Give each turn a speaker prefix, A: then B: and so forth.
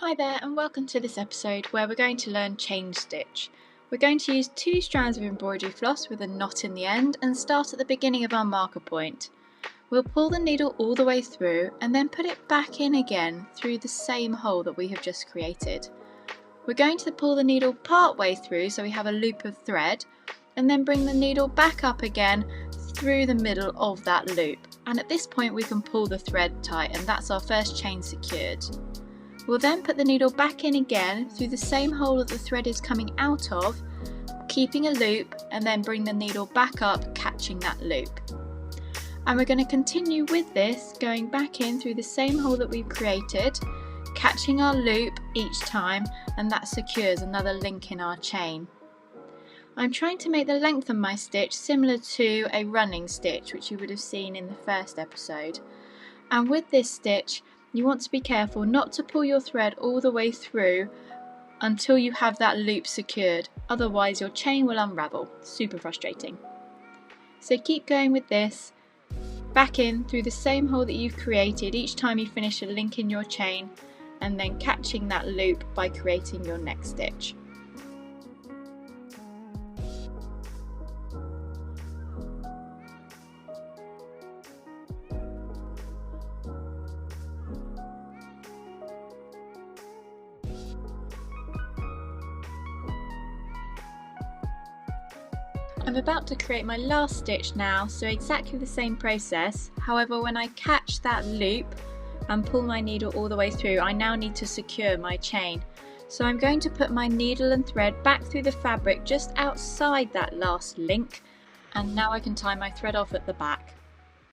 A: Hi there and welcome to this episode where we're going to learn chain stitch. We're going to use 2 strands of embroidery floss with a knot in the end and start at the beginning of our marker point. We'll pull the needle all the way through and then put it back in again through the same hole that we have just created. We're going to pull the needle part way through so we have a loop of thread and then bring the needle back up again through the middle of that loop, and at this point we can pull the thread tight and that's our first chain secured. We'll then put the needle back in again through the same hole that the thread is coming out of, keeping a loop, and then bring the needle back up, catching that loop. And we're going to continue with this, going back in through the same hole that we've created, catching our loop each time, and that secures another link in our chain. I'm trying to make the length of my stitch similar to a running stitch, which you would have seen in the first episode. And with this stitch, you want to be careful not to pull your thread all the way through until you have that loop secured, otherwise your chain will unravel. Super frustrating. So keep going with this, back in through the same hole that you've created each time you finish a link in your chain, and then catching that loop by creating your next stitch. I'm about to create my last stitch now, so exactly the same process. However, when I catch that loop and pull my needle all the way through, I now need to secure my chain. So I'm going to put my needle and thread back through the fabric just outside that last link, and now I can tie my thread off at the back.